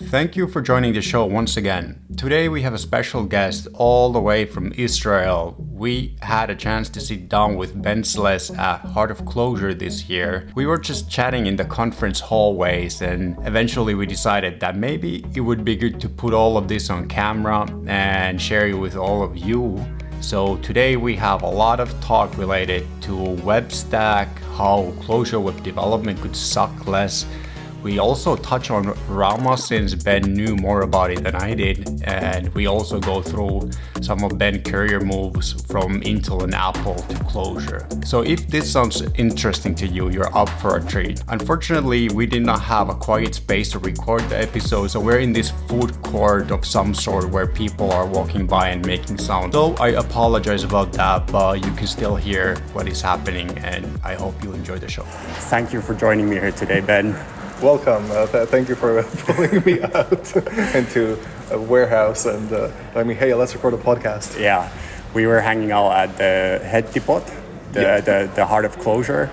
Thank you for joining the show once again. Today we have a special guest all the way from Israel. We had a chance to sit down with Ben Sless at Heart of Clojure this year. We were just chatting in the conference hallways and eventually we decided that maybe it would be good to put all of this on camera and share it with all of you. So today we have a lot of talk related to web stack, how Clojure web development could suck less. We also touch on Rama since Ben knew more about it than I did, and we also go through some of Ben's career moves from Intel and Apple to Clojure. So if this sounds interesting to you, you're up for a treat. Unfortunately, we did not have a quiet space to record the episode, so we're in this food court of some sort where people are walking by and making sound. So I apologize about that, but you can still hear what is happening, and I hope you enjoy the show. Thank you for joining me here today, Ben. Welcome. Thank you for pulling me out into a warehouse and telling me, hey, let's record a podcast. Yeah, we were hanging out at the head depot, the Heart of Clojure,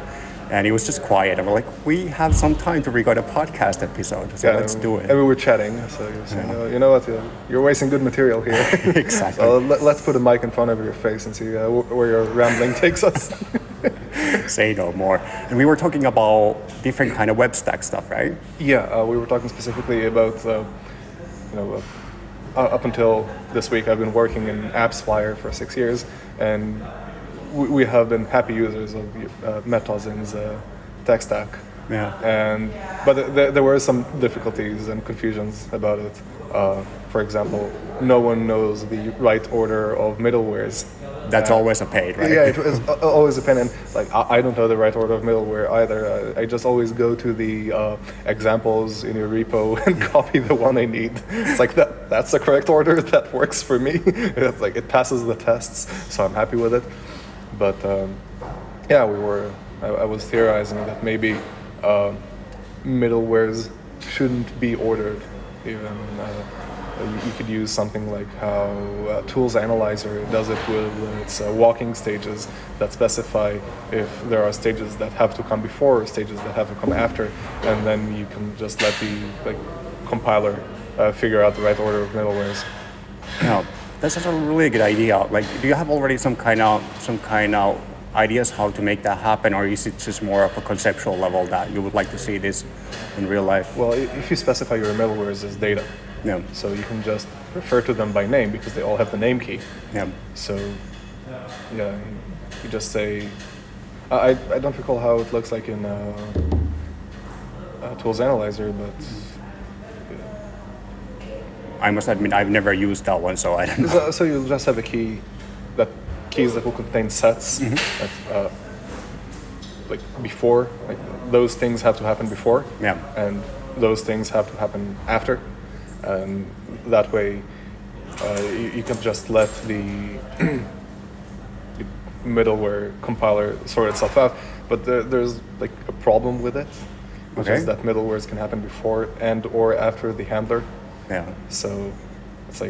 and it was just quiet. And we're like, we have some time to record a podcast episode, so let's do it. And we were chatting, so you were saying, you know what, you're wasting good material here. Exactly. So let's put a mic in front of your face and see where your rambling takes us. Say no more. And we were talking about different kind of web stack stuff, right? Yeah, we were talking specifically about, up until this week, I've been working in AppsFlyer for 6 years, and we have been happy users of Metazin's tech stack. Yeah. But there were some difficulties and confusions about it. For example, no one knows the right order of middlewares. That's always a pain, right? Yeah, it is always a pain, and I don't know the right order of middleware either. I just always go to the examples in your repo and copy the one I need. It's like that's the correct order. That works for me. It's like it passes the tests, so I'm happy with it. But I was theorizing that maybe middlewares shouldn't be ordered. Even you could use something like how Tools Analyzer does it with its walking stages that specify if there are stages that have to come before or stages that have to come after, and then you can just let the compiler figure out the right order of middlewares. Yeah, that's a really good idea. Do you have already some kind of ideas how to make that happen, or is it just more of a conceptual level that you would like to see this in real life? Well, if you specify your middlewares as data, so you can just refer to them by name because they all have the name key. Yeah. So, yeah, you just say. I don't recall how it looks like in Tools Analyzer, but. I must admit I've never used that one, so I don't know. So you'll just have a key, keys that will contain sets. That, before, those things have to happen before, and those things have to happen after, and that way you can just let the middleware compiler sort itself out. But there's a problem with it, which is that middlewares can happen before and or after the handler. Yeah. So it's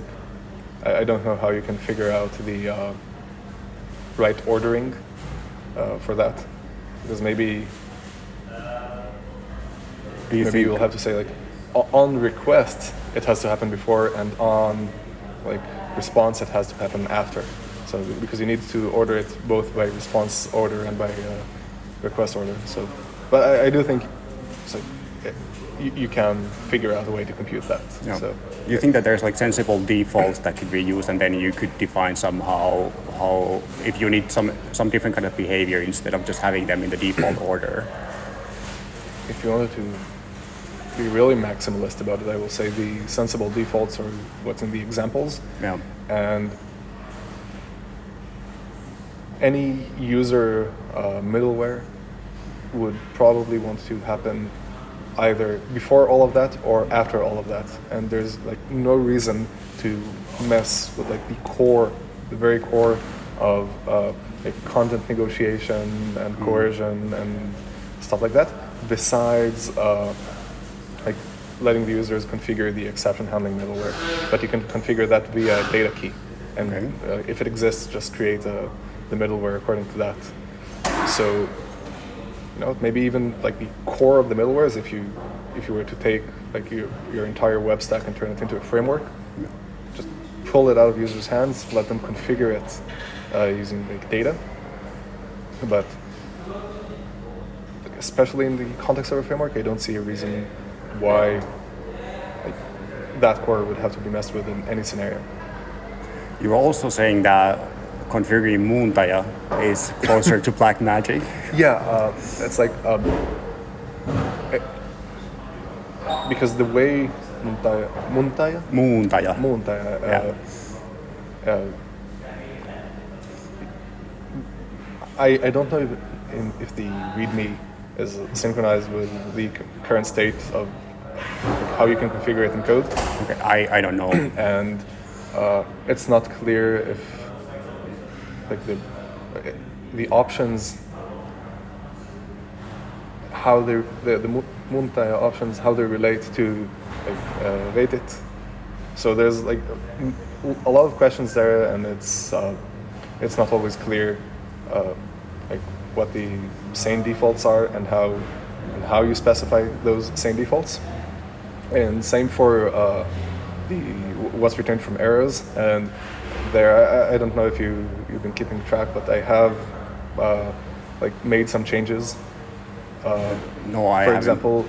I don't know how you can figure out the right ordering for that, because maybe you'll have to say on request it has to happen before, and on response it has to happen after. So because you need to order it both by response order and by request order. So, but I do think you can figure out a way to compute that. Yeah. So you think that there's sensible defaults that could be used, and then you could define somehow how if you need some different kind of behavior instead of just having them in the default order. If you wanted to be really maximalist about it, I will say the sensible defaults are what's in the examples. Yeah. And any user middleware would probably want to happen either before all of that or after all of that. And there's no reason to mess with the very core of content negotiation and coercion and stuff like that, besides letting the users configure the exception handling middleware. But you can configure that via data key. And if it exists, just create the middleware according to that. So maybe even the core of the middleware is if you were to take like your entire web stack and turn it into a framework. Just pull it out of users' hands, let them configure it using like data. But especially in the context of a framework, I don't see a reason why like, that core would have to be messed with in any scenario. You're also saying that configuring Muuntaya is closer to black magic. Yeah, it's like because the way Muuntaya. I don't know if the README is synchronized with the current state of how you can configure it in code. Okay, I don't know. And it's not clear if like the options, how the Muuntaya options, how they relate to like rate it. So there's like a lot of questions there, and it's not always clear like what the sane defaults are and how you specify those sane defaults. And same for what's returned from errors. And there, I don't know if you've been keeping track, but I have like made some changes. No, I haven't. For example,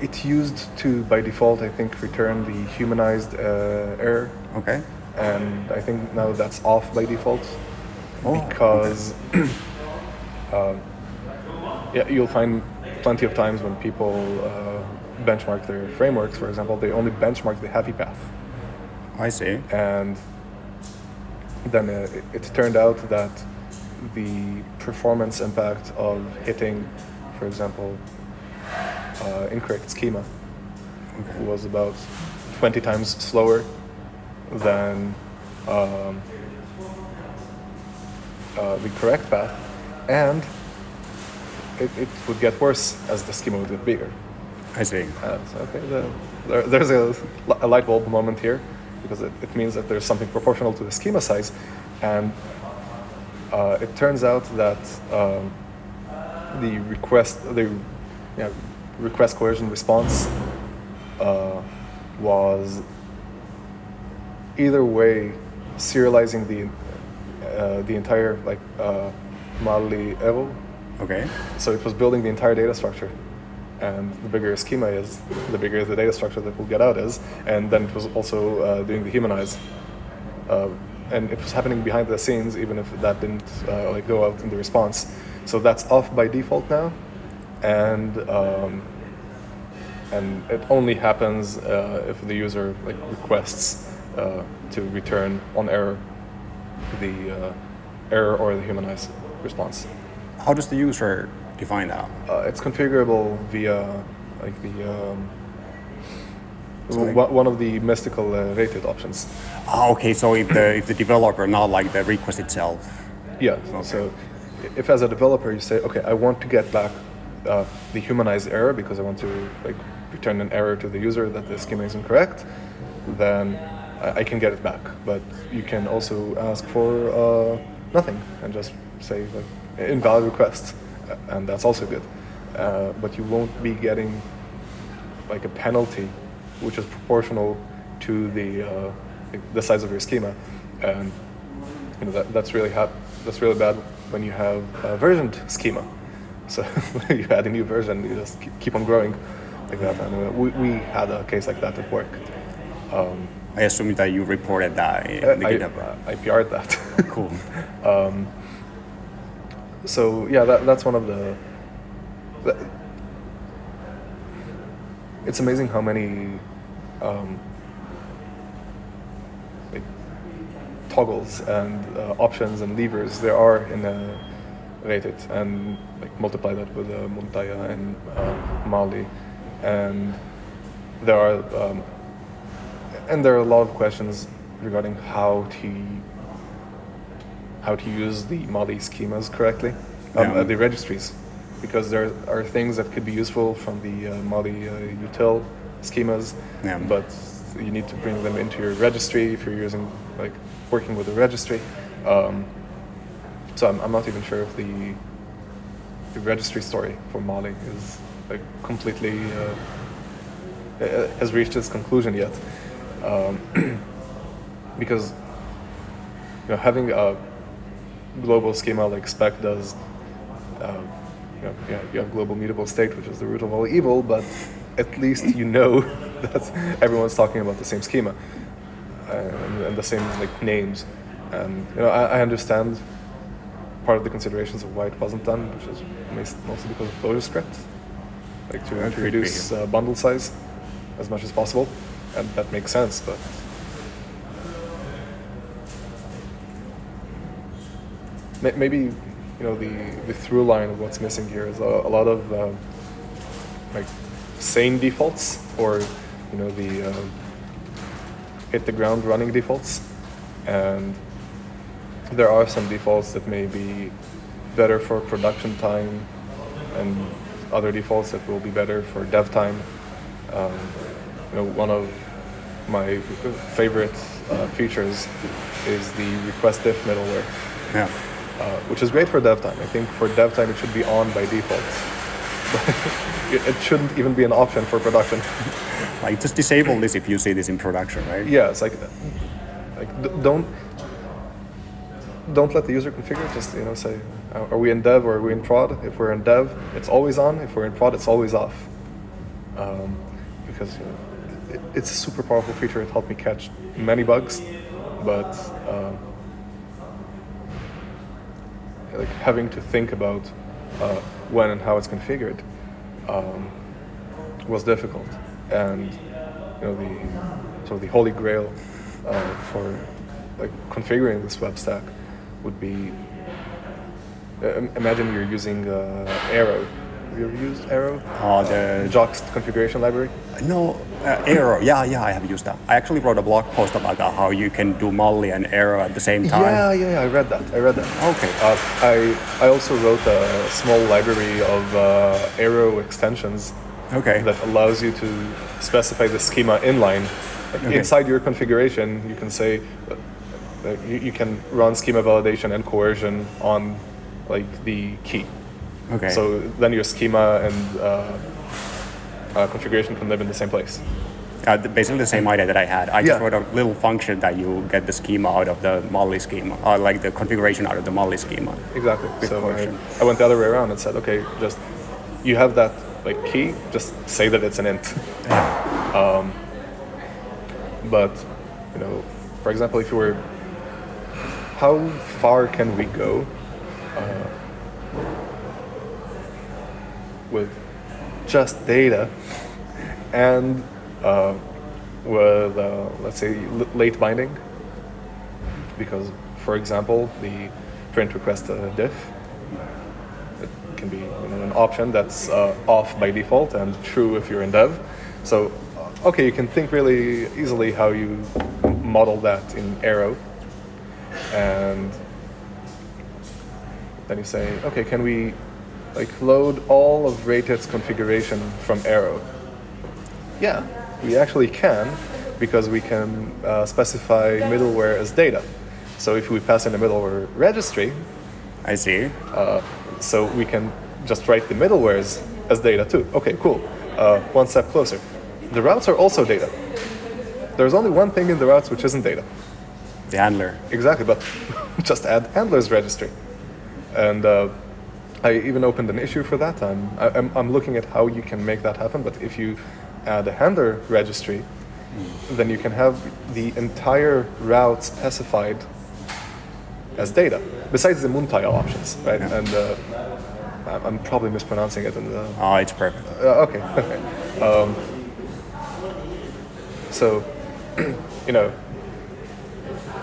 it used to by default, I think, return the humanized error. Okay. And I think now that's off by default. Oh, because yeah, you'll find plenty of times when people benchmark their frameworks, for example, they only benchmark the happy path. I see. And then it turned out that the performance impact of hitting, for example, incorrect schema was about 20 times slower than the correct path, and it would get worse as the schema would get bigger. I see. So, okay, there's a light bulb moment here, because it means that there's something proportional to the schema size, and it turns out that the request coercion response was either way serializing the entire like Mali Evo. Okay. So it was building the entire data structure, and the bigger a schema is, the bigger the data structure that will get out is, and then it was also doing the humanize, and it was happening behind the scenes, even if that didn't like go out in the response. So that's off by default now, and it only happens if the user like requests to return on error the error or the humanized response. How does the user define that? It's configurable via like the one of the mystical rated options. Okay, so if the developer, not like the request itself. Yeah. Okay. So if as a developer you say, okay, I want to get back the humanized error because I want to like return an error to the user that the schema is incorrect, then I can get it back. But you can also ask for nothing and just say like invalid request, and that's also good. But you won't be getting like a penalty, which is proportional to the size of your schema, and you know that's really bad when you have a versioned schema. So when you add a new version, you just keep on growing like that. And we had a case like that at work. I assume that you reported that in the GitHub. I PR'd that. Cool. So yeah, that's one of it's amazing how many like toggles and options and levers there are in Rated, and like multiply that with Muuntaya and Mali, and there are a lot of questions regarding how to use the Mali schemas correctly, the registries, because there are things that could be useful from the Mali util schemas, but you need to bring them into your registry if you're working with a registry. So I'm not even sure if the registry story for Mali is like completely has reached its conclusion yet, because having a global schema like spec does, you have global mutable state, which is the root of all evil, but at least that everyone's talking about the same schema and the same names, and I understand part of the considerations of why it wasn't done, which is mostly because of Clojure script, to reduce bundle size as much as possible, and that makes sense, but maybe the through line of what's missing here is a lot of sane defaults, or the hit the ground running defaults, and there are some defaults that may be better for production time, and other defaults that will be better for dev time. One of my favorite features is the request if middleware, which is great for dev time. I think for dev time it should be on by default. It shouldn't even be an option for production. Just disable this if you see this in production, right? Yeah, it's don't let the user configure. Just say, are we in dev or are we in prod? If we're in dev, it's always on. If we're in prod, it's always off. Because it's a super powerful feature. It helped me catch many bugs, but having to think about when and how it's configured was difficult, and the holy grail for configuring this web stack would be, imagine you're using Arrow. Have you ever used Arrow? The Jox configuration library? No, Arrow. Yeah, I have used that. I actually wrote a blog post about how you can do Molly and Arrow at the same time. Yeah, I read that. Okay. I also wrote a small library of Arrow extensions. Okay. That allows you to specify the schema inline. Inside your configuration, you can say you can run schema validation and coercion on the key. Okay. So then your schema and configuration can live in the same place. Basically the same idea that I had. I just wrote a little function that you get the schema out of the Molly schema, or the configuration out of the Molly schema. Exactly. So I went the other way around and said, okay, just you have that key, just say that it's an int. But for example, if you were, how far can we go with just data and with let's say late binding? Because for example, the print request diff, it can be an option that's off by default and true if you're in dev. So okay, you can think really easily how you model that in Arrow, and then you say, okay, can we load all of Rated's configuration from Arrow? Yeah, we actually can, because we can specify middleware as data. So if we pass in a middleware registry, I see. So we can just write the middlewares as data too. Okay, cool. One step closer. The routes are also data. There's only one thing in the routes which isn't data. The handler. Exactly, but just add handlers registry. And I even opened an issue for that. I'm looking at how you can make that happen, but if you add a handler registry, then you can have the entire route specified as data, besides the Muntile options, right? Yeah. And I'm probably mispronouncing it. Oh, it's perfect. Okay. So,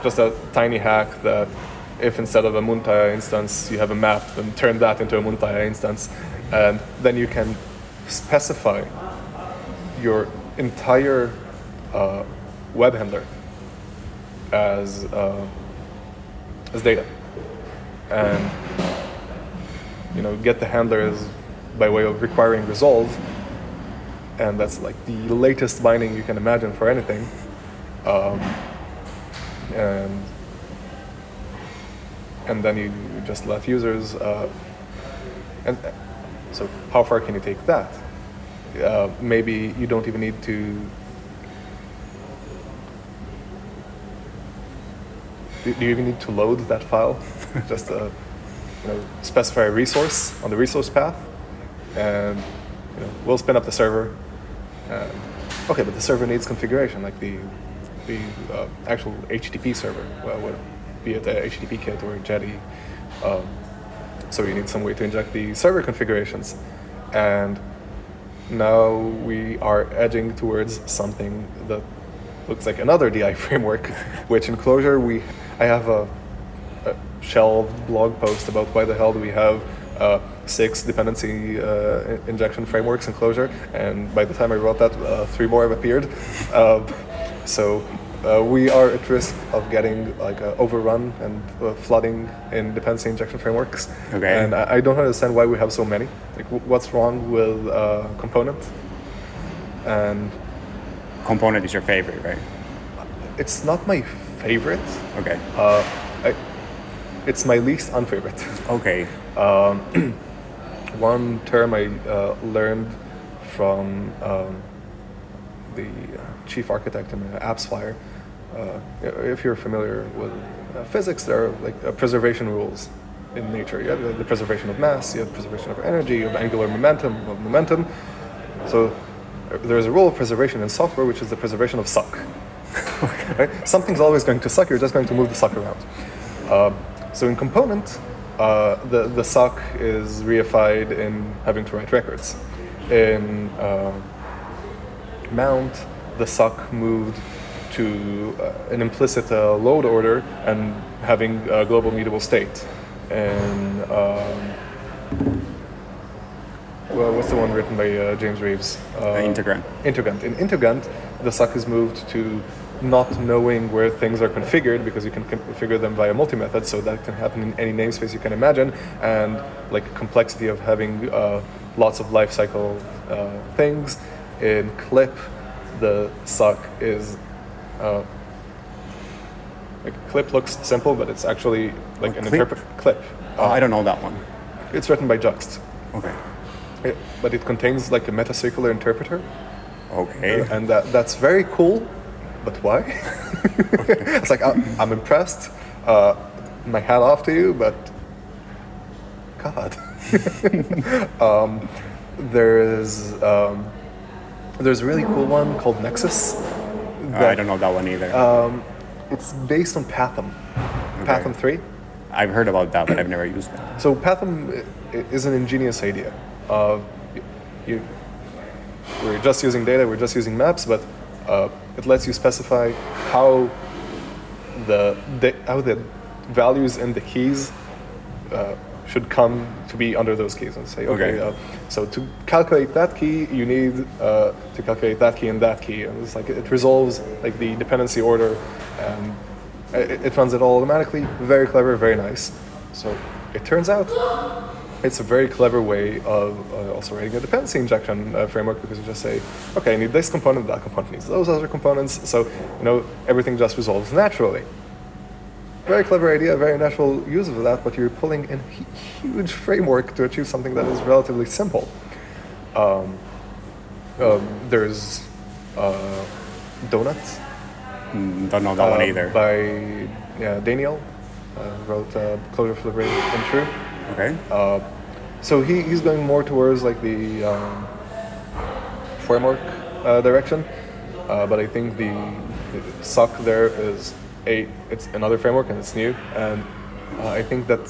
just a tiny hack that if instead of a Muntile instance you have a map, then turn that into a Muntile instance, and then you can specify your entire web handler as data, and get the handlers by way of requiring resolve, and that's the latest binding you can imagine for anything, and then you just let users, and so how far can you take that? maybe you don't even need to. Do you even need to load that file? Just specify a resource on the resource path, and we'll spin up the server. Okay, but the server needs configuration, like the actual HTTP server, be it a HTTP kit or a Jetty. So you need some way to inject the server configurations, and now we are edging towards something that looks like another DI framework, which in Clojure I have a shelved blog post about why the hell do we have 6 dependency injection frameworks in Clojure, and by the time I wrote that, 3 more have appeared. So we are at risk of getting overrun and flooding in dependency injection frameworks. Okay. And I don't understand why we have so many. Like, what's wrong with component? And Component is your favorite, right? it's not my favorite. Okay. It's my least unfavorite. Okay. One term I learned from the chief architect in AppsFlyer. If you're familiar with physics, there are preservation rules in nature. You have the preservation of mass, you have preservation of energy, you have angular momentum. So there's a rule of preservation in software, which is the preservation of suck. Right? Something's always going to suck, you're just going to move the suck around. So in component, the suck is reified in having to write records. In mount, the suck moved to an implicit load order and having a global mutable state. And what's the one written by James Reeves? Integrant. Integrant. In integrant, the suck is moved to not knowing where things are configured, because you can configure them via multi-method, so that can happen in any namespace you can imagine, and complexity of having lots of lifecycle things. In clip, the suck is clip looks simple, but it's actually an interpret clip. I don't know that one. It's written by Juxt. Okay. But it contains a metacircular interpreter. Okay. And that's very cool, but why? It's I'm impressed. My hat off to you, but God. There's a really cool one called Nexus. I don't know that one either. It's based on Pathum. Okay. Pathum 3. I've heard about that, but I've never used that. So Pathum is an ingenious idea. We're just using data, we're just using maps, but it lets you specify how the values in the keys should come to be under those keys, and say, okay. So to calculate that key, you need to calculate that key and that key, and it's it resolves the dependency order, and it runs it all automatically. Very clever, very nice. So it turns out it's a very clever way of also writing a dependency injection framework, because you just say, okay, I need this component, that component needs those other components, so everything just resolves naturally. Very clever idea, very natural use of that, but you're pulling in a huge framework to achieve something that is relatively simple. There's Donut. Don't know that one either. By Daniel, wrote Clojure for the Brave and True. Okay. So he's going more towards the framework direction, but I think the suck there is it's another framework and it's new, and I think that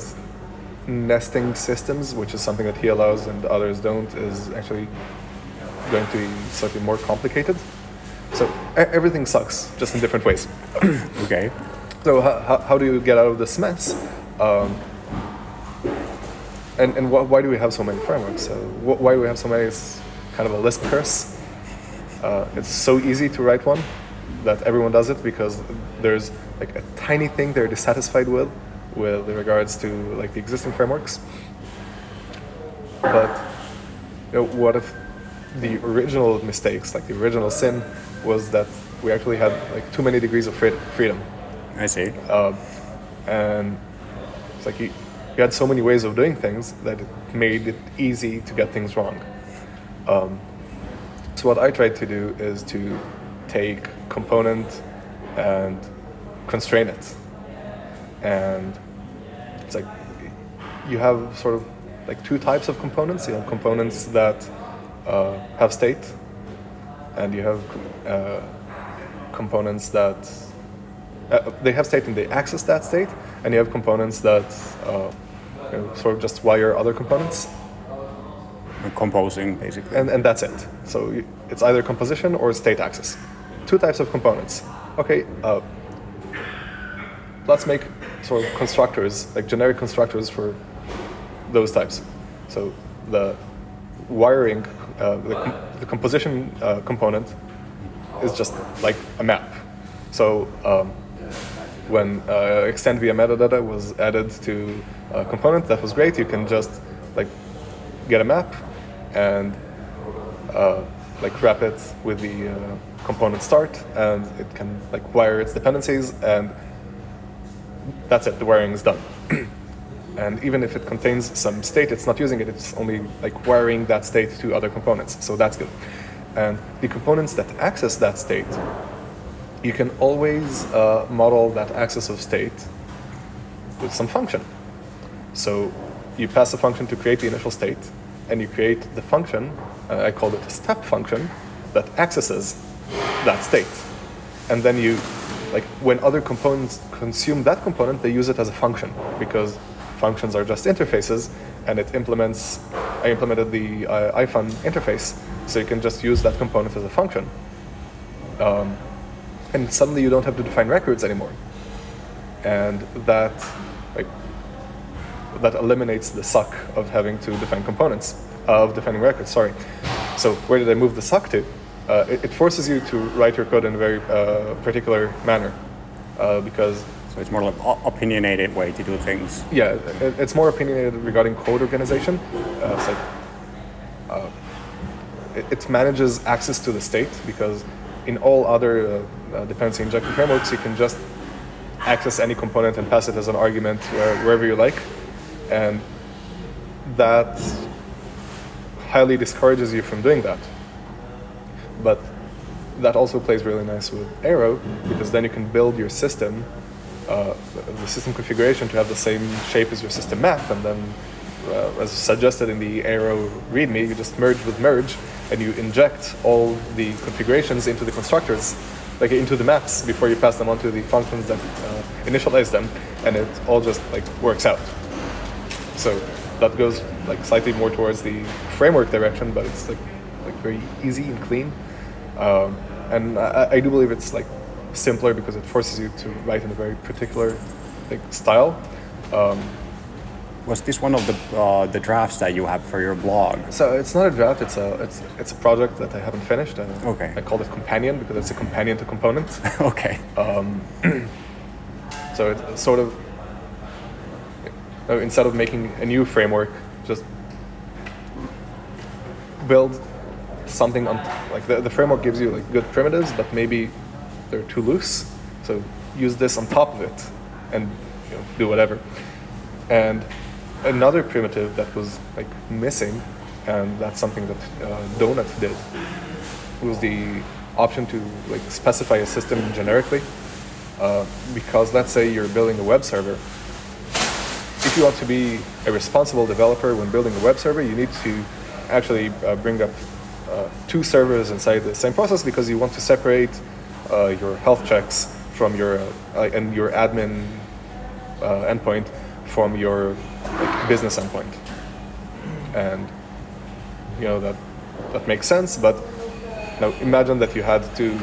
nesting systems, which is something that he allows and others don't, is actually going to be slightly more complicated. So everything sucks, just in different ways. Okay. So how do you get out of this mess? And why do we have so many frameworks? Why do we have so many? It's kind of a Lisp curse. It's so easy to write one that everyone does it, because there's a tiny thing they're dissatisfied with regards to the existing frameworks. But what if the original mistakes, the original sin, was that we actually had too many degrees of freedom? I see. And it's you had so many ways of doing things that it made it easy to get things wrong. So what I tried to do is to take component and constrain it. And it's like you have sort of like two types of components. You have components that have state, and you have components that they have state and they access that state, and you have components that sort of just wire other components. Composing, basically. And that's it. So it's either composition or state access. Two types of components. Okay, let's make sort of constructors, like generic constructors for those types. So the wiring, the composition component is just like a map. So when extend via metadata was added to a component, that was great. You can just like get a map and like wrap it with the component start, and it can like wire its dependencies, and that's it. The wiring is done. And even if it contains some state, it's not using it. It's only like wiring that state to other components. So that's good. And the components that access that state, you can always model that access of state with some function. So you pass a function to create the initial state, and you create the function, I called it a step function, that accesses that state. And then you, like when other components consume that component, they use it as a function, because functions are just interfaces, and it implements, I implemented the ifun interface, so you can just use that component as a function. And suddenly you don't have to define records anymore. And that, like, that eliminates the suck of having to define components, of defining records, sorry. So where did I move the suck to? It forces you to write your code in a very particular manner, because... So it's more like opinionated way to do things. Yeah, it's more opinionated regarding code organization. It's like, it manages access to the state, because in all other dependency injection frameworks, you can just access any component and pass it as an argument wherever you like. And that highly discourages you from doing that. But that also plays really nice with Arrow, because then you can build your system, the system configuration, to have the same shape as your system map, and then as suggested in the Arrow README, you just merge with merge, and you inject all the configurations into the constructors, like into the maps, before you pass them onto the functions that initialize them, and it all just like works out. So that goes like slightly more towards the framework direction, but it's like very easy and clean. And I do believe it's like simpler because it forces you to write in a very particular like style. Was this one of the drafts that you have for your blog? So it's not a draft. It's a project that I haven't finished. Okay. I called it Companion because it's a companion to component. Okay. So it's sort of, instead of making a new framework, just build something on, like the framework gives you like good primitives, but maybe they're too loose. So use this on top of it and do whatever. And another primitive that was like missing, and that's something that Donut did, was the option to like specify a system generically. Because let's say you're building a web server. If you want to be a responsible developer when building a web server, you need to actually bring up two servers inside the same process, because you want to separate your health checks from your and your admin endpoint from your like, business endpoint. And that makes sense, but now imagine that you had to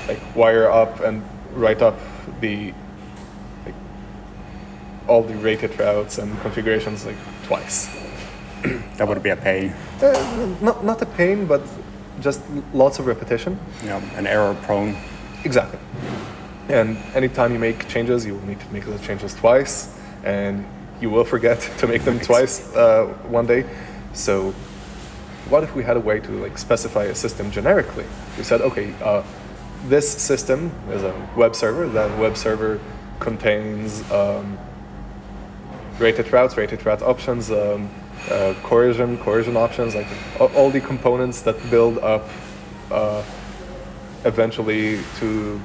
like wire up and write up the like, all the rated routes and configurations like twice. That would be a pain. Not a pain, but just lots of repetition. Yeah, an error prone. Exactly. And anytime you make changes, you will need to make those changes twice, and you will forget to make them twice one day. So what if we had a way to like specify a system generically? We said, okay, this system is a web server. That web server contains rated routes, rated route options, coercion options, like all the components that build up eventually to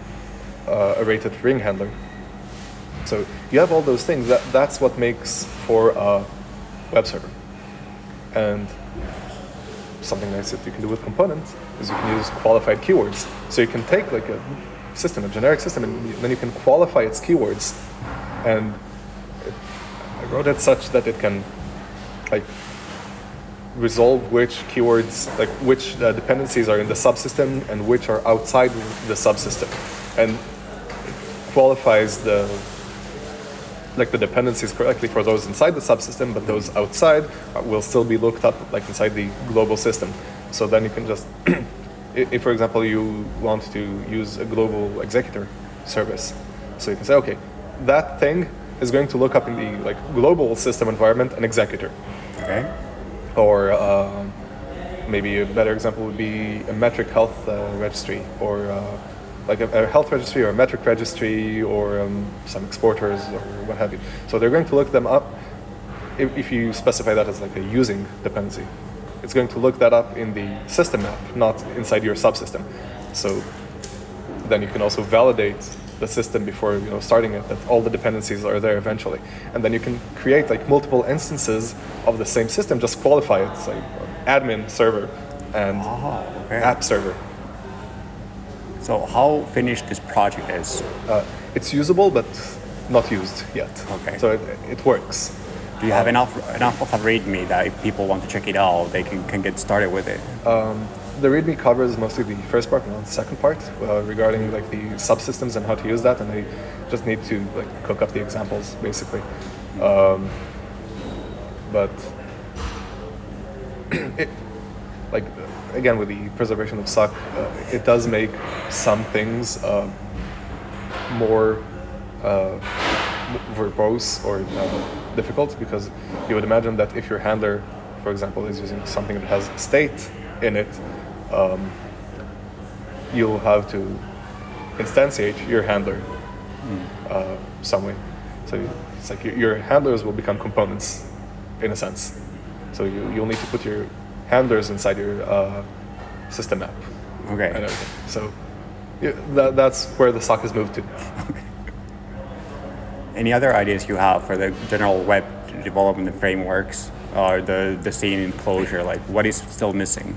a rated ring handler. So you have all those things. That's what makes for a web server. And something nice that you can do with components is you can use qualified keywords. So you can take like a system, a generic system, and then you can qualify its keywords. And I wrote it such that it can like resolve which keywords, like which dependencies are in the subsystem and which are outside the subsystem, and qualifies the dependencies correctly for those inside the subsystem, but those outside will still be looked up like inside the global system. So then you can just, if for example you want to use a global executor service, so you can say, okay, that thing is going to look up in the like global system environment an executor. Okay. Or maybe a better example would be a metric health registry, or like a health registry or a metric registry, or some exporters or what have you. So they're going to look them up if you specify that as like a using dependency. It's going to look that up in the system map, not inside your subsystem. So then you can also validate the system before starting it, that all the dependencies are there eventually, and then you can create like multiple instances of the same system. Just qualify it, like admin server and app server. So how finished this project is? It's usable but not used yet. Okay. So it works. Do you have enough of a README that if people want to check it out, they can get started with it? The README covers mostly the first part, not the second part, regarding like the subsystems and how to use that, and I just need to like cook up the examples basically. But it, like again with the preservation of SOC, it does make some things more verbose or difficult, because you would imagine that if your handler, for example, is using something that has state in it, you'll have to instantiate your handler some way. So it's like your handlers will become components in a sense. So you'll need to put your handlers inside your system app. Okay. And everything. So that's where the SOC has moved to. Any other ideas you have for the general web development frameworks, or the scene in Clojure? Like, what is still missing?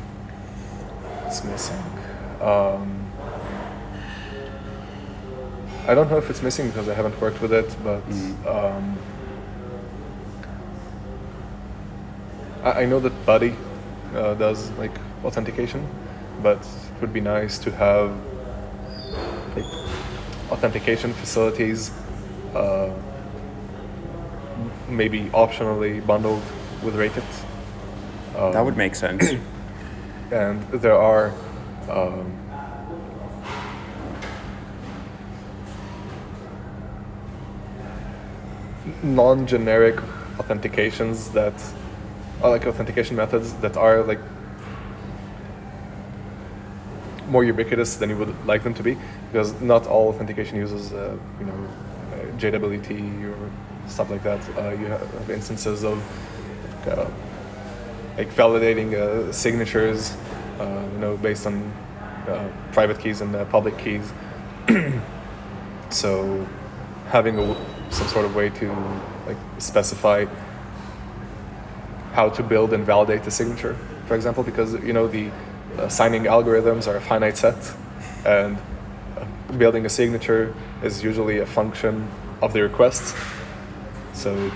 It's missing. I don't know if it's missing because I haven't worked with it, but I know that Buddy does like authentication, but it would be nice to have like authentication facilities maybe optionally bundled with Rated. That would make sense. And there are non-generic authentications that are like authentication methods that are like more ubiquitous than you would like them to be, because not all authentication uses JWT or stuff like that. You have instances of like validating signatures based on private keys and public keys. So having some sort of way to like specify how to build and validate the signature, for example, because the signing algorithms are a finite set, and building a signature is usually a function of the request. So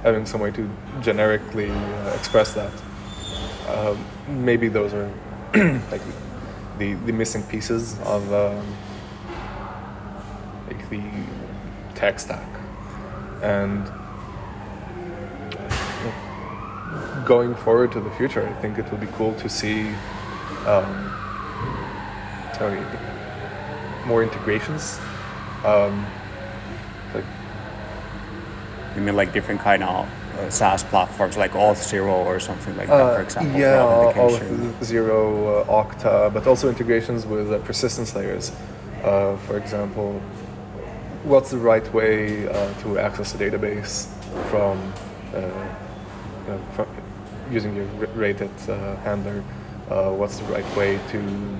having some way to generically express that, maybe those are like the missing pieces of like the tech stack. And going forward to the future, I think it will be cool to see more integrations. Like, you mean like different kind of SaaS platforms, like Auth0 or something like that, for example? Yeah, for authentication? Auth0, Okta, but also integrations with persistence layers. For example, what's the right way to access a database from using your rated handler, what's the right way to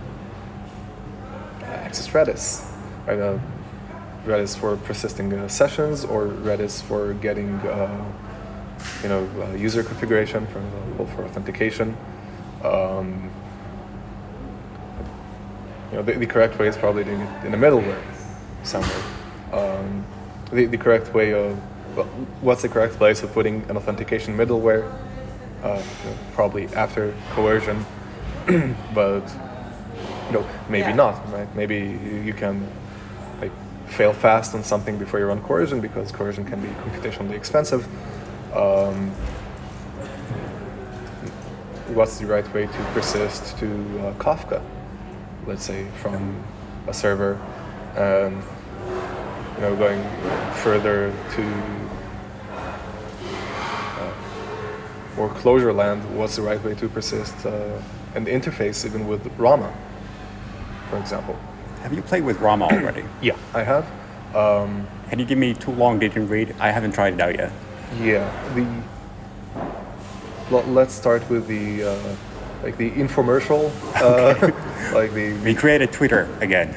access Redis, right? Redis for persisting sessions, or Redis for getting user configuration, for example, for authentication. The correct way is probably doing it in a middleware somewhere. The correct way of, what's the correct place of putting an authentication middleware? Probably after coercion, but maybe not, right? Maybe you can fail fast on something before you run coercion, because coercion can be computationally expensive. What's the right way to persist to Kafka, let's say, from a server, and going further to or Clojure land? What's the right way to persist and interface even with Rama, for example? Have you played with Rama already? Yeah, I have. Can you give me too long didn't read? I haven't tried it out yet. Yeah, let's start with the infomercial, We created Twitter again.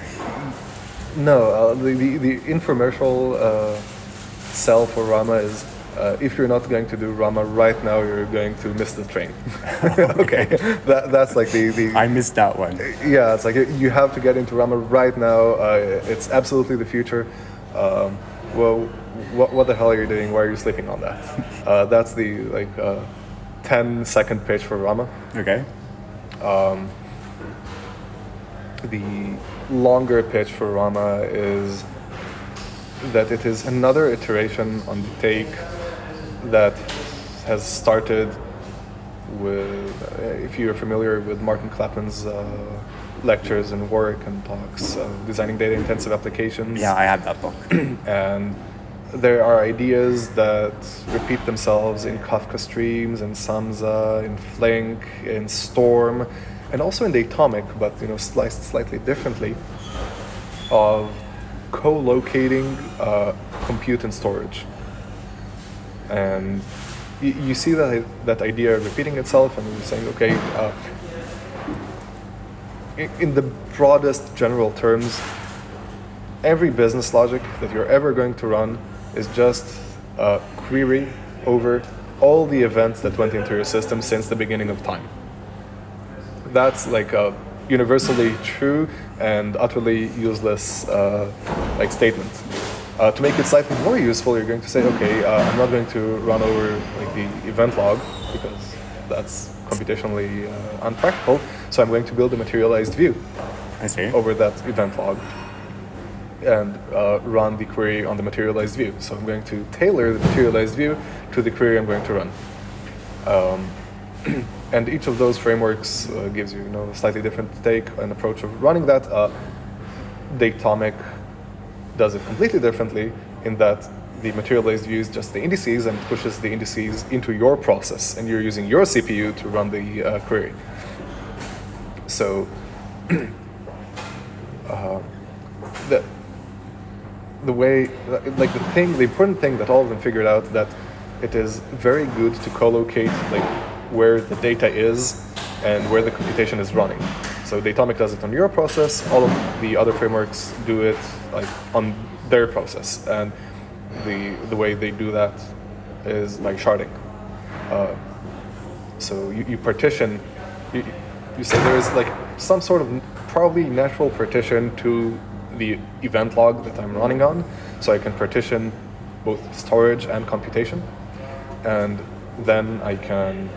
No, the infomercial sell for Rama is, if you're not going to do Rama right now, you're going to miss the train. Okay, that's like the. I missed that one. Yeah, it's like you have to get into Rama right now. It's absolutely the future. Well, what the hell are you doing? Why are you sleeping on that? That's the 10-second pitch for Rama. Okay. The longer pitch for Rama is that it is another iteration on the take that has started with, if you're familiar with Martin Clapman's lectures and work and talks, designing data-intensive applications. Yeah, I have that book. And there are ideas that repeat themselves in Kafka streams, in Samza, in Flink, in Storm, and also in Datomic, but sliced slightly differently, of co-locating compute and storage. And you see that idea repeating itself, and you're saying, okay, in the broadest general terms, every business logic that you're ever going to run is just a query over all the events that went into your system since the beginning of time. That's universally true and utterly useless statement. To make it slightly more useful, you're going to say, okay, I'm not going to run over the event log, because that's computationally unpractical. So I'm going to build a materialized view over that event log and run the query on the materialized view. So I'm going to tailor the materialized view to the query I'm going to run. And each of those frameworks gives you, a slightly different take and approach of running that. Datomic does it completely differently, in that the materialized view is just the indices and pushes the indices into your process, and you're using your CPU to run the query. So the important thing that all of them figured out, that it is very good to co-locate where the data is and where the computation is running. So Datomic does it on your process. All of the other frameworks do it on their process, and the way they do that is by sharding. So you partition. You say there is some sort of probably natural partition to the event log that I'm running on, so I can partition both storage and computation, and then I can,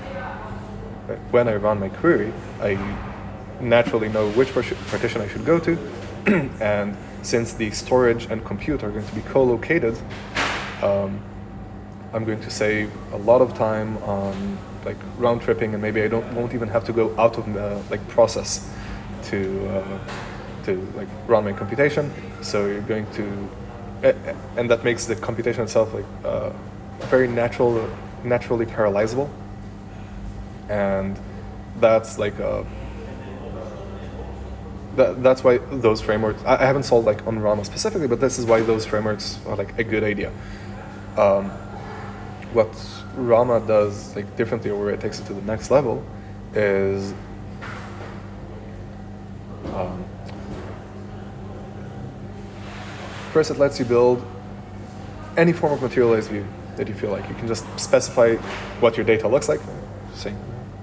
when I run my query, I naturally know which partition I should go to, and since the storage and compute are going to be co-located, I'm going to save a lot of time on round tripping, and maybe I won't even have to go out of the process to run my computation. So you're going to, and that makes the computation itself very naturally parallelizable, and that's that's why those frameworks. I haven't solved on Rama specifically, but this is why those frameworks are a good idea. What Rama does differently, or where it takes it to the next level, is First, it lets you build any form of materialized view that you feel like. You can just specify what your data looks like. Saying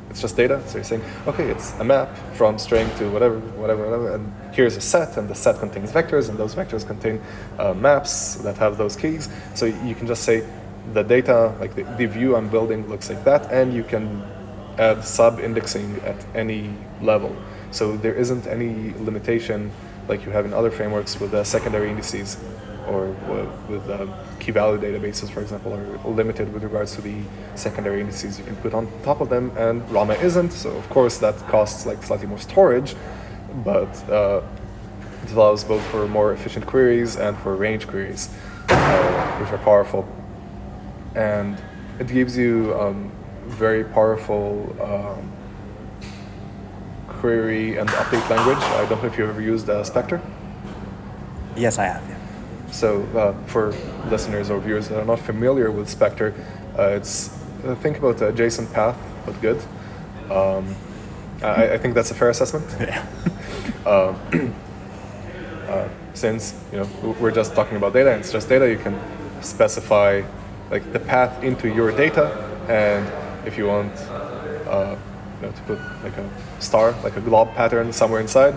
it's just data, so you're saying, okay, it's a map from string to whatever, and here's a set, and the set contains vectors, and those vectors contain maps that have those keys. So you can just say the data, like the view I'm building looks like that, and you can add sub-indexing at any level. So there isn't any limitation like you have in other frameworks with secondary indices, or with key value databases, for example, are limited with regards to the secondary indices you can put on top of them, and Rama isn't, so of course that costs like slightly more storage, but it allows both for more efficient queries and for range queries, which are powerful. And it gives you very powerful query and update language. I don't know if you've ever used Spectre. Yes, I have. Yeah. So for listeners or viewers that are not familiar with Spectre, it's think about a JSON path, but good. I think that's a fair assessment. Yeah. Since we're just talking about data, and it's just data, you can specify like the path into your data, and if you want to put like a star, like a glob pattern somewhere inside,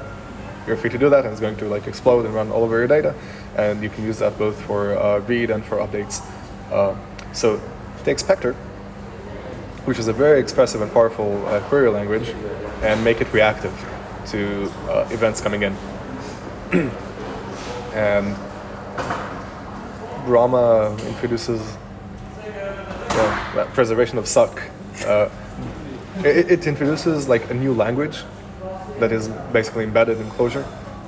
you're free to do that, and it's going to like explode and run all over your data, and you can use that both for read and for updates. So take Spectre, which is a very expressive and powerful query language, and make it reactive to events coming in. And Rama introduces that preservation of suck. It introduces like a new language that is basically embedded in Clojure,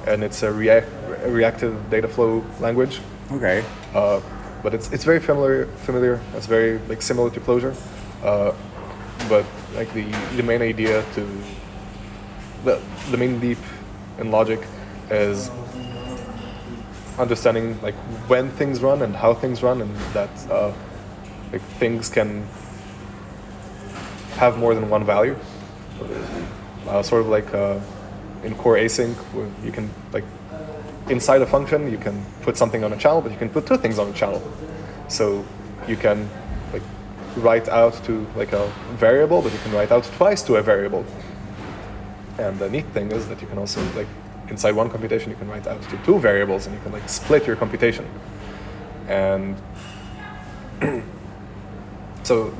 and it's a reactive data flow language. Okay. But it's very familiar. It's very like similar to Clojure, but like the main idea to the main leap in logic is understanding like when things run and how things run, and that like things can have more than one value. Sort of like in core async, where you can like inside a function you can put something on a channel, but you can put two things on a channel. So you can like write out to like a variable, but you can write out twice to a variable. And the neat thing is that you can also like inside one computation you can write out to two variables, and you can like split your computation. And so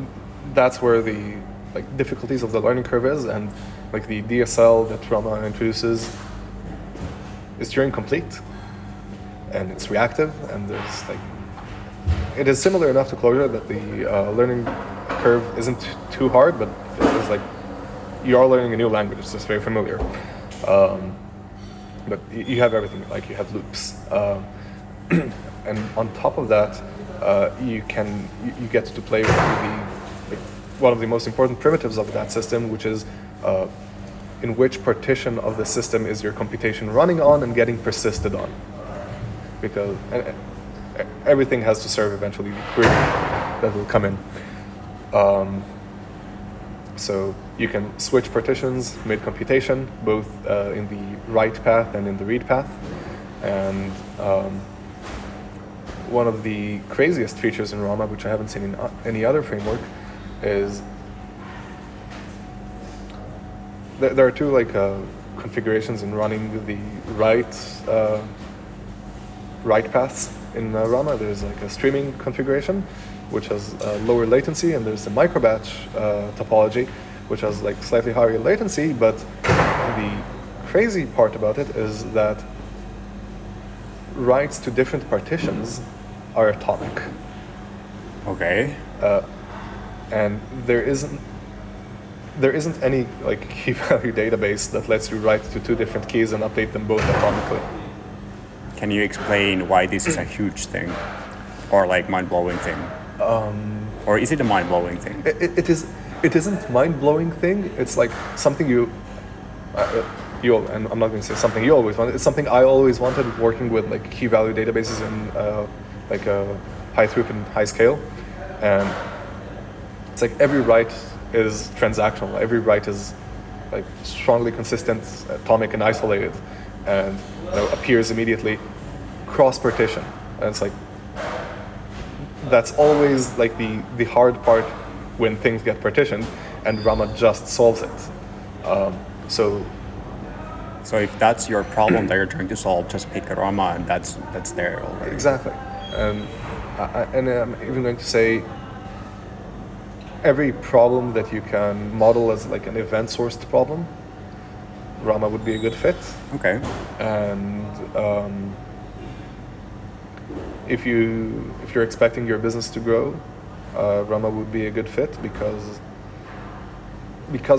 that's where the like difficulties of the learning curve is, and like the DSL that Rama introduces is Turing complete, and it's reactive, and there's like it is similar enough to Clojure that the learning curve isn't too hard, but it is like you are learning a new language. It's just very familiar, but you have everything. Like you have loops, and on top of that, you get to play with one of the most important primitives of that system, which is in which partition of the system is your computation running on and getting persisted on. Because everything has to serve eventually the query that will come in. So you can switch partitions mid-computation, both in the write path and in the read path. And one of the craziest features in Rama, which I haven't seen in any other framework, is there are two like configurations in running the write paths in Rama. There's like a streaming configuration, which has lower latency, and there's the microbatch topology, which has like slightly higher latency. But the crazy part about it is that writes to different partitions are atomic. Okay. And there isn't any like key value database that lets you write to two different keys and update them both atomically. Can you explain why this is a huge thing, or like mind-blowing thing? Or is it a mind-blowing thing? It isn't mind-blowing thing. It's like something and I'm not going to say something you always wanted. It's something I always wanted working with like key value databases in like a high throughput and high scale, and it's like every write is transactional. Every write is like strongly consistent, atomic, and isolated. and appears immediately cross partition, and it's like that's always like the hard part when things get partitioned, and Rama just solves it. So if that's your problem that you're trying to solve, just pick a Rama, and that's there already. Exactly, and I'm even going to say every problem that you can model as like an event-sourced problem, Rama would be a good fit. Okay. And if you're expecting your business to grow, Rama would be a good fit because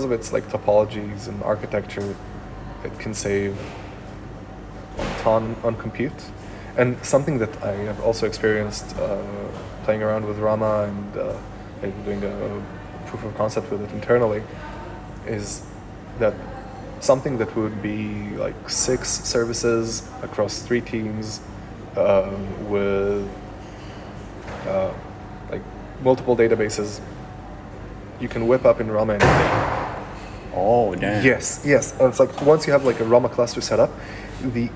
of its like topologies and architecture. It can save a ton on compute. And something that I have also experienced playing around with Rama and doing a proof of concept with it internally is that something that would be like 6 services across 3 teams with like multiple databases, you can whip up in Rama in a day. Oh, damn. Yes. And it's like once you have like a Rama cluster set up, the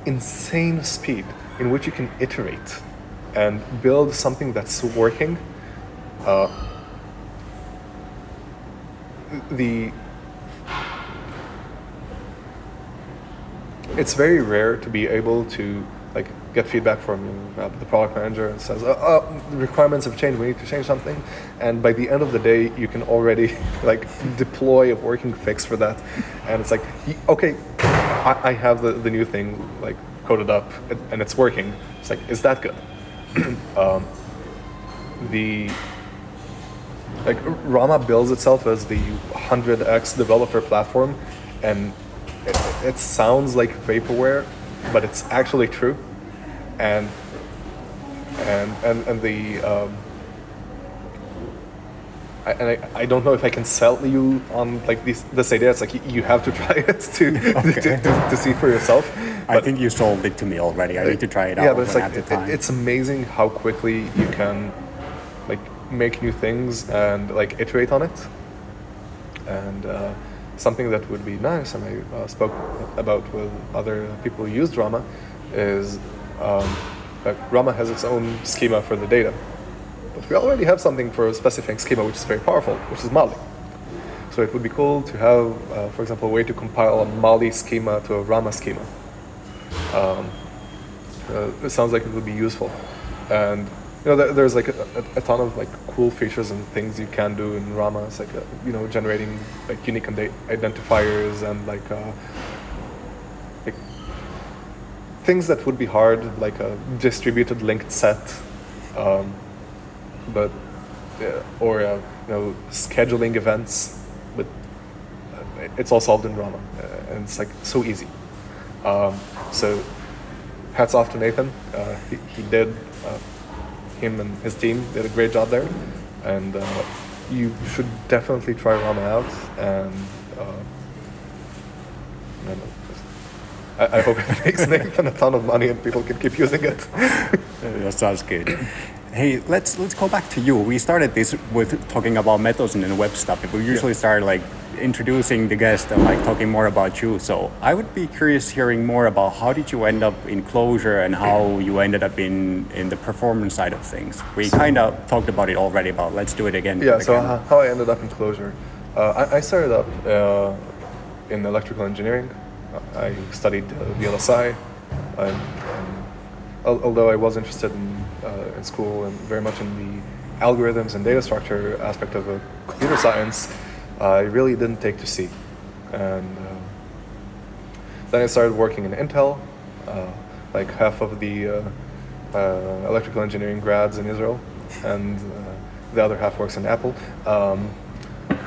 insane speed in which you can iterate and build something that's working. It's very rare to be able to like get feedback from the product manager and says, the requirements have changed, we need to change something, and by the end of the day you can already like deploy a working fix for that, and it's like, okay, I have the new thing like coded up and it's working. It's like, is that good? Like Rama builds itself as the 100x developer platform, and it sounds like vaporware, but it's actually true. And I don't know if I can sell you on like this idea. It's like you have to try it to see for yourself. I think you sold it to me already. I need to try it out. Yeah, but it's like it's amazing how quickly you can like make new things and like iterate on it. And something that would be nice, and I spoke about with other people who used Rama, is that Rama has its own schema for the data. But we already have something for specifying schema which is very powerful, which is Mali. So it would be cool to have, for example, a way to compile a Mali schema to a Rama schema. It sounds like it would be useful. And there's like a ton of like cool features and things you can do in Rama. It's like generating like unique identifiers and like things that would be hard, like a distributed linked set, but or scheduling events. But it's all solved in Rama, and it's like so easy. So hats off to Nathan. He did. Him and his team did a great job there, and you should definitely try Rama out. And I hope it makes Nathan a ton of money and people can keep using it. That sounds good. Hey, let's go back to you. We started this with talking about methods and then web stuff. We usually start like introducing the guest and like talking more about you. So I would be curious hearing more about how did you end up in Clojure and how you ended up in the performance side of things. We kind of talked about it already, but let's do it again. Yeah. So how I ended up in Clojure, I started up in electrical engineering. I studied VLSI, and although I was interested in school and very much in the algorithms and data structure aspect of computer science, I really didn't take to C. And then I started working in Intel, like half of the electrical engineering grads in Israel, and the other half works in Apple.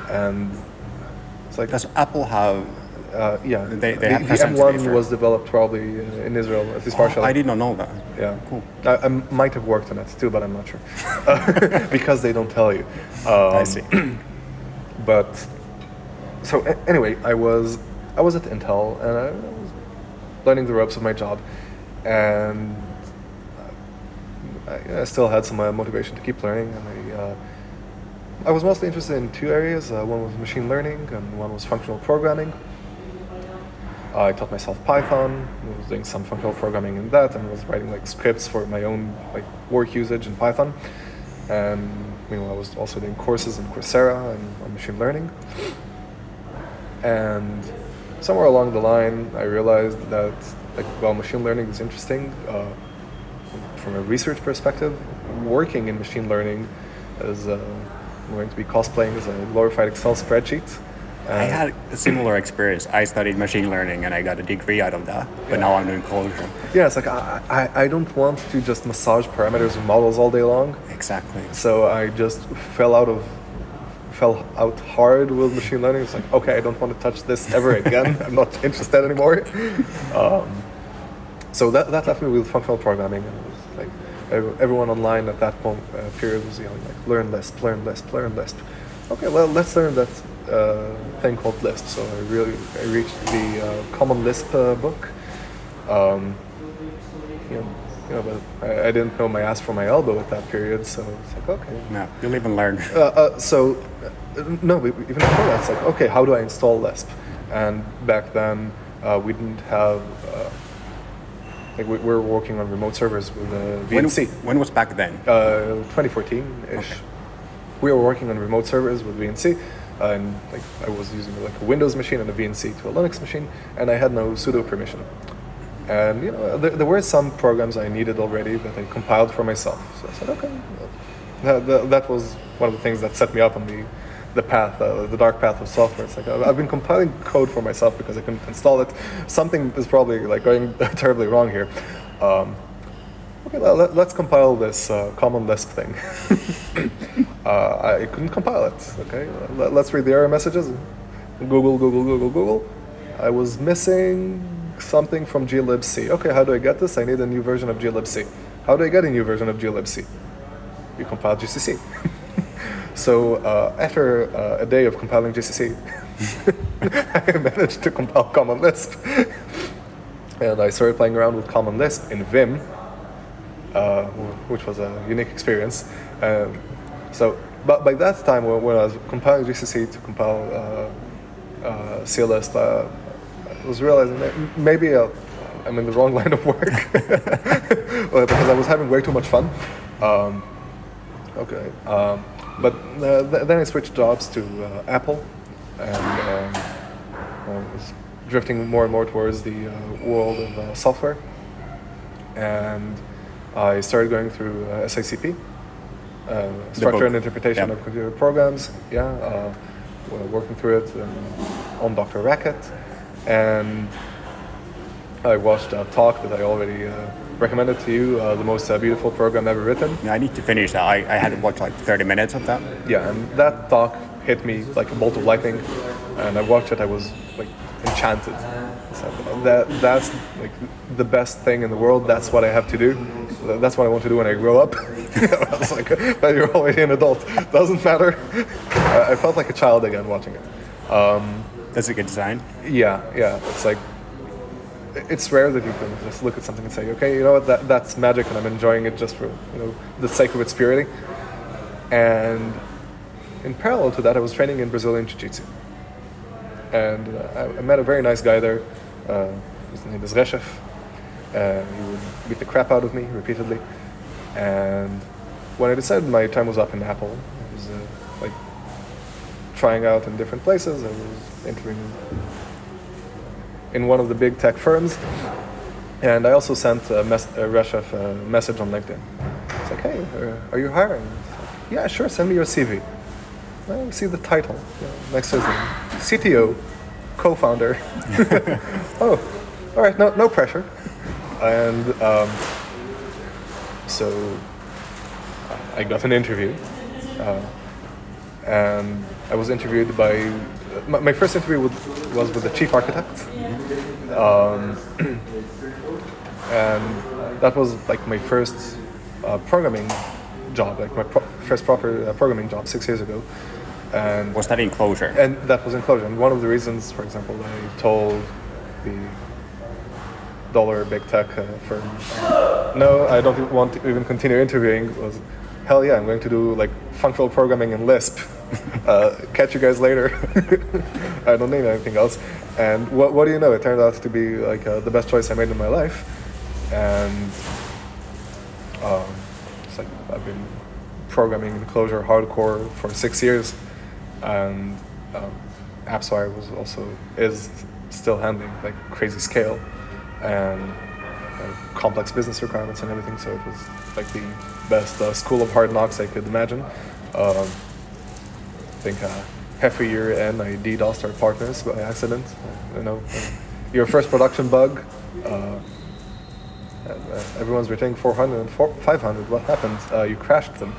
And it's like, does Apple have? Yeah, they have the M1 was developed probably in Israel, at least partially. I did not know that. Yeah, cool. I might have worked on it too, but I'm not sure because they don't tell you. I see. But so anyway, I was at Intel and I was learning the ropes of my job, and I still had some motivation to keep learning, and I was mostly interested in 2 areas. One was machine learning and one was functional programming. I taught myself Python. I was doing some functional programming in that, and was writing like scripts for my own like work usage in Python. And I was also doing courses in Coursera and on machine learning. And somewhere along the line, I realized that machine learning is interesting from a research perspective. Working in machine learning is going to be cosplaying as a glorified Excel spreadsheet. I had a similar experience. I studied machine learning and I got a degree out of that, but now I'm doing Clojure. Yeah, it's like I don't want to just massage parameters and models all day long. Exactly. So I just fell out hard with machine learning. It's like, okay, I don't want to touch this ever again. I'm not interested anymore. So that left me with functional programming. And it was like everyone online at that period was yelling like, learn Lisp, learn Lisp, learn Lisp. Okay, well, let's learn that thing called Lisp. So I reached the Common Lisp book. But I didn't know my ass from my elbow at that period, so it's like, okay. No, you'll even learn. No, even before that, it's like, okay, how do I install Lisp? And back then, we didn't have, we were working on remote servers with VNC. When was back then? 2014-ish. Okay. We were working on remote servers with VNC, and I was using a Windows machine and a VNC to a Linux machine, and I had no sudo permission. And there were some programs I needed already that I compiled for myself. So I said, okay, that was one of the things that set me up on the path, the dark path of software. It's like I've been compiling code for myself because I couldn't install it. Something is probably going terribly wrong here. Okay, let's compile this Common Lisp thing. I couldn't compile it. Okay, let's read the error messages. Google. I was missing something from glibc. Okay, how do I get this? I need a new version of glibc. How do I get a new version of glibc? You compile GCC. So after a day of compiling GCC, I managed to compile Common Lisp. And I started playing around with Common Lisp in Vim, which was a unique experience. But by that time, when I was compiling GCC to compile CLisp, I was realizing that maybe I'm in the wrong line of work because I was having way too much fun. But then I switched jobs to Apple, and I was drifting more and more towards the world of software. And I started going through SICP, Structure and Interpretation of Computer Programs. Working through it on Dr. Racket. And I watched a talk that I already recommended to you, the most beautiful program ever written. Yeah, I need to finish that. I had to watch 30 minutes of that. Yeah, and that talk hit me like a bolt of lightning. And I watched it, I was enchanted. So that's the best thing in the world. That's what I have to do. That's what I want to do when I grow up. I was like, but you're already an adult. Doesn't matter. I felt like a child again watching it. That's a good design. Yeah. It's like, it's rare that you can just look at something and say, okay, you know what, that's magic, and I'm enjoying it just for the sake of its purity. And in parallel to that, I was training in Brazilian Jiu-Jitsu. And I met a very nice guy there. His name is Reshef. He would beat the crap out of me repeatedly. And when I decided my time was up in Apple, I was trying out in different places. I was interviewing in one of the big tech firms. And I also sent Reshef a message on LinkedIn. It's like, hey, are you hiring? Like, yeah, sure, send me your CV. I see the title next to his name. CTO, co-founder. Oh, all right, no pressure. And so I got an interview. And I was interviewed by, my first interview was with the chief architect. And that was my first programming job, my first proper programming job 6 years ago. And was that in Clojure? And that was in Clojure. And one of the reasons, for example, I told the dollar big tech firm, no, I don't want to even continue interviewing, was, hell yeah, I'm going to do functional programming in Lisp. Catch you guys later. I don't need anything else. And what do you know? It turned out to be like the best choice I made in my life. And it's like I've been programming in Clojure hardcore for 6 years, and AppsWire is still handling like crazy scale and complex business requirements and everything. So it was like the best school of hard knocks I could imagine. I think half a year in, I DDoSed our partners by accident. Your first production bug. Everyone's returning 400 and 500. What happened? You crashed them.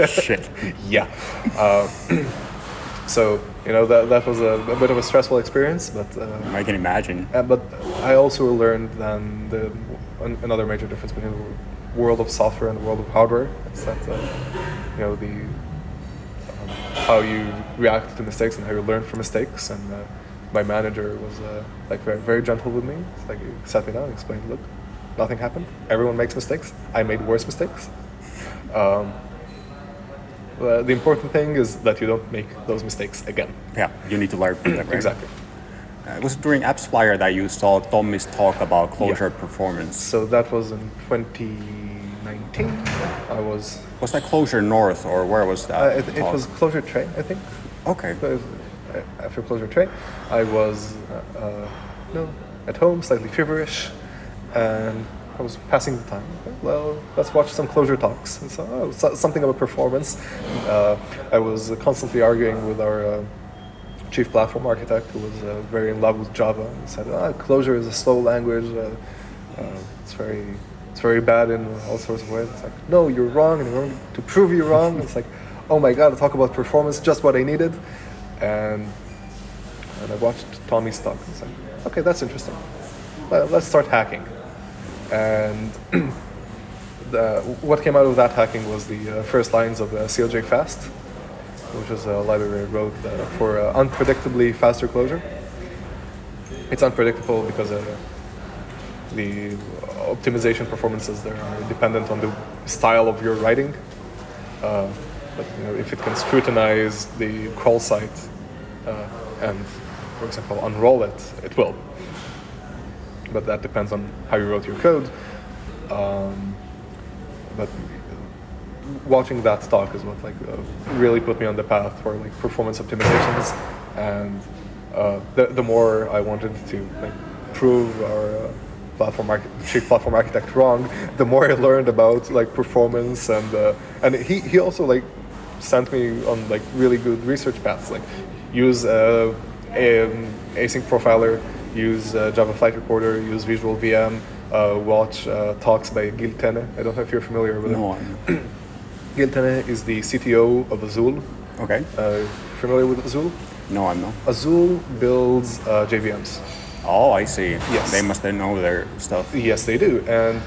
Shit. Yeah. So that was a bit of a stressful experience, but I can imagine. But I also learned then another major difference between the world of software and the world of hardware. It's that how you react to mistakes and how you learn from mistakes. And my manager was like very, very gentle with me. It's like he sat me down and explained, look, nothing happened. Everyone makes mistakes. I made worse mistakes. The important thing is that you don't make those mistakes again. Yeah, you need to learn from them, right? Exactly. It was during AppsFlyer that you saw Tommy's talk about Clojure performance. So that was in 2019. Was that Clojure North, or where was that? It was Clojure Tray, I think. Okay. After Clojure Tray, I was at home, slightly feverish, and I was passing the time. Well, let's watch some Clojure talks. And so, something about performance. I was constantly arguing with our chief platform architect, who was very in love with Java, and said, Clojure is a slow language. It's very bad in all sorts of ways. It's like, no, you're wrong, and I'm going to prove you wrong. It's like, oh my God, talk about performance, just what I needed. And I watched Tommy's talk. It's like, okay, that's interesting. Well, let's start hacking. And what came out of that hacking was the first lines of CLJ Fast, which is a library I wrote for unpredictably faster Clojure. It's unpredictable because the optimization performances there are dependent on the style of your writing. But if it can scrutinize the crawl site and, for example, unroll it, it will. But that depends on how you wrote your code. But watching that talk is what really put me on the path for performance optimizations, and the more I wanted to prove our chief platform architect wrong, the more I learned about performance, and he also sent me on really good research paths, use async profiler, use Java Flight Recorder, use Visual VM, watch talks by Gil Tene. I don't know if you're familiar with him. Gil Tene is the CTO of Azul. Okay. Familiar with Azul? No, I'm not. Azul builds JVMs. Oh, I see. Yes. They must know their stuff. Yes, they do. And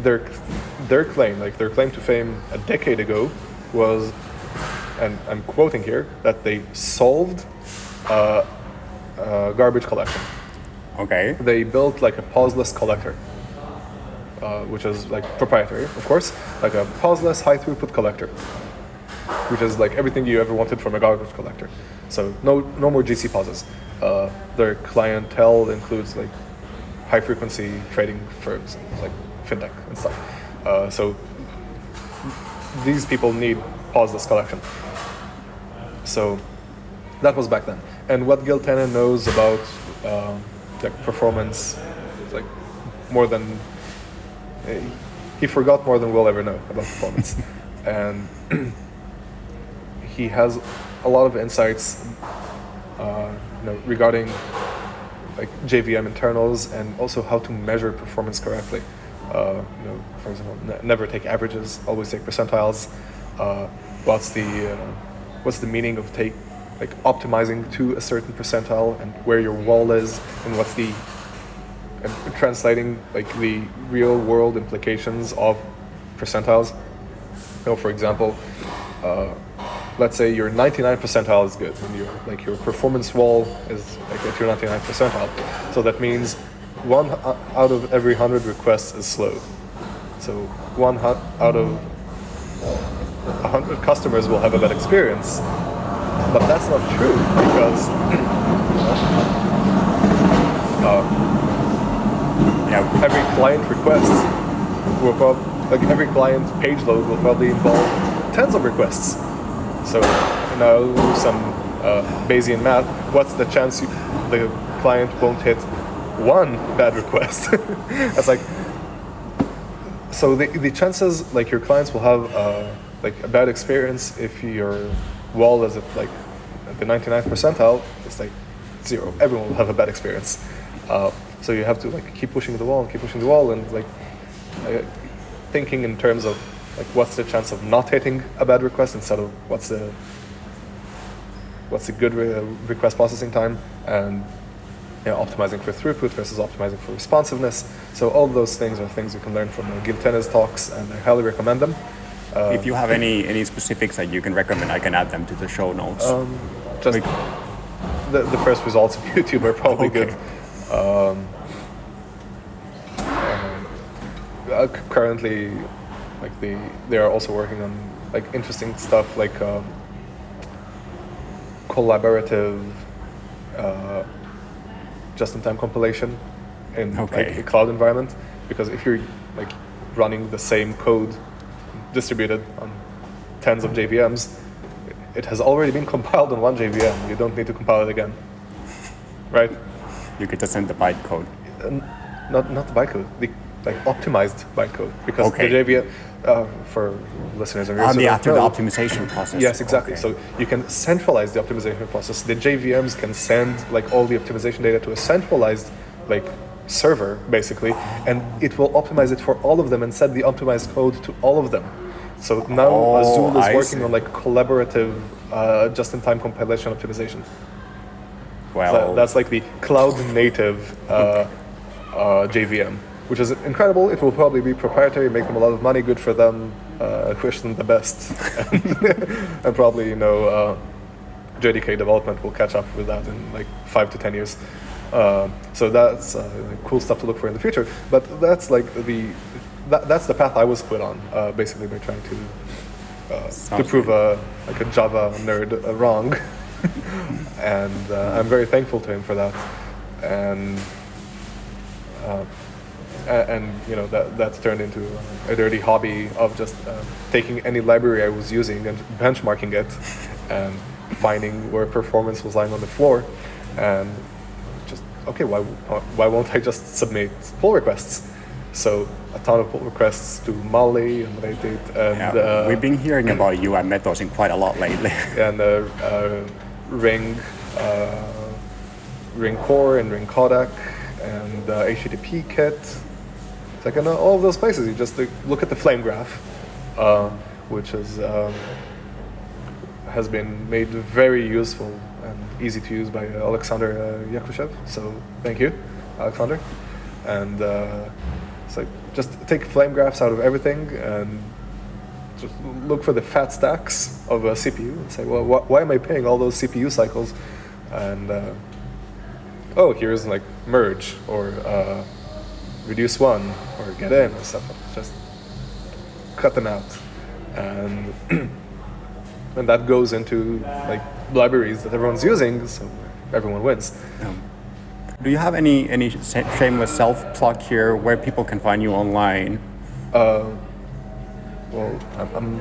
their claim to fame a decade ago was, and I'm quoting here, that they solved garbage collection. Okay. They built a pauseless collector, which is proprietary, of course, a pauseless high throughput collector, which is everything you ever wanted from a garbage collector. So no more GC pauses. Their clientele includes high frequency trading firms, fintech and stuff. So these people need pauseless collection. So that was back then. And what Gil Tene knows about performance is more than he forgot more than we'll ever know about performance. And he has a lot of insights regarding JVM internals and also how to measure performance correctly. For example, never take averages, always take percentiles. What's the meaning of optimizing to a certain percentile, and where your wall is, and what's the translating the real world implications of percentiles. For example, let's say your 99th percentile is good, and your performance wall is at your 99th percentile. So that means 1 out of every 100 requests is slow. So 1 out of 100 customers will have a bad experience. But that's not true because every client request will every client page load will probably involve tens of requests. So now some Bayesian math, what's the chance the client won't hit one bad request? That's like, so the chances like your clients will have like a bad experience if your wall is at like the 99th percentile, it's like 0. Everyone will have a bad experience. So you have to like keep pushing the wall, and like thinking in terms of like what's the chance of not hitting a bad request instead of what's the good request processing time, and optimizing for throughput versus optimizing for responsiveness. So all those things are things you can learn from Gil Tenner's talks, and I highly recommend them. If you have any specifics that you can recommend, I can add them to the show notes. Just the first results of YouTube are probably good. Currently, like they are also working on like interesting stuff like collaborative just-in-time compilation in like a cloud environment, because if you're like running the same code distributed on tens of JVMs, it has already been compiled on one JVM. You don't need to compile it again, right? You could just send the bytecode. Not the bytecode, the like optimized bytecode, because the JVM for listeners after the optimization process. Yes, exactly. So you can centralize the optimization process. The JVMs can send like all the optimization data to a centralized like server basically, and it will optimize it for all of them and send the optimized code to all of them. So now Azul is working on like collaborative just-in-time compilation optimization. Well, so that's like the cloud-native JVM, which is incredible. It will probably be proprietary, make them a lot of money, good for them, wish them the best. And probably, JDK development will catch up with that in like 5 to 10 years. So that's cool stuff to look for in the future. But that's like that's the path I was put on, basically by trying to prove a Java nerd wrong. And I'm very thankful to him for that. And that's turned into a dirty hobby of just taking any library I was using and benchmarking it and finding where performance was lying on the floor, and just why won't I just submit pull requests? So a ton of pull requests to Mali and Reddit, and we've been hearing about you at Metosing quite a lot lately. And Ring Core and Ring Codec and HTTP Kit. It's like in all of those places, you just look at the flame graph, which has been made very useful and easy to use by Alexander Yakushev. So thank you, Alexander. And it's like just take flame graphs out of everything and just look for the fat stacks of a CPU and say, well, why am I paying all those CPU cycles? And here's like merge or reduce one or get in or stuff. Just cut them out, and and that goes into like libraries that everyone's using, so everyone wins. Do you have any shameless self-plug here where people can find you online? Well, I'm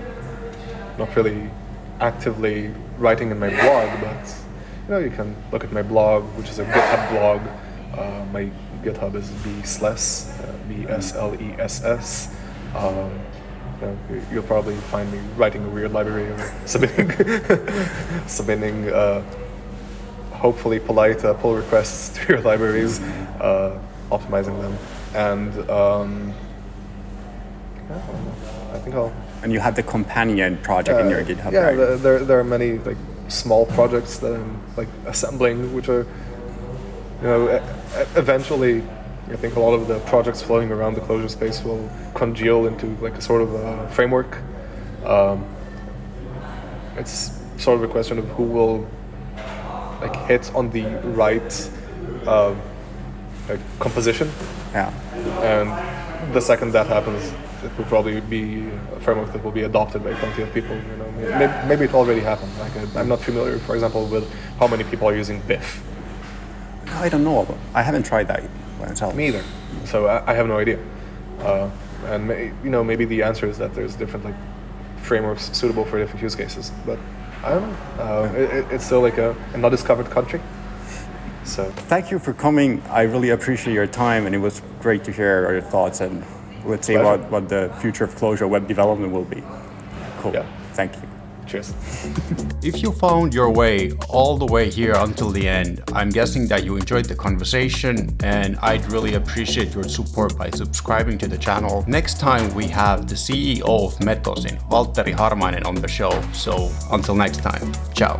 not really actively writing in my blog, but you can look at my blog, which is a GitHub blog. My GitHub is Sless, BSLESS. You'll probably find me writing a weird library or submitting hopefully polite pull requests to your libraries, optimizing them, and I think I'll. And you have the companion project in your GitHub, yeah, right? there are many like small projects that I'm like assembling, which are, eventually, I think a lot of the projects floating around the Clojure space will congeal into like a sort of a framework. It's sort of a question of who will like hit on the right composition. Yeah. And the second that happens, it will probably be a framework that will be adopted by plenty of people. You know, maybe it already happened. Like I'm not familiar, for example, with how many people are using BIF. I don't know. I haven't tried that myself. Me either. So I have no idea. And maybe the answer is that there's different like frameworks suitable for different use cases. But I don't know. It's still like a not discovered country. So thank you for coming. I really appreciate your time, and it was great to hear your thoughts. And let's see what the future of Clojure web development will be. Cool. Yeah. Thank you. Cheers. If you found your way all the way here until the end, I'm guessing that you enjoyed the conversation, and I'd really appreciate your support by subscribing to the channel. Next time we have the CEO of Metosin, Valtteri Harmainen, on the show. So until next time, ciao.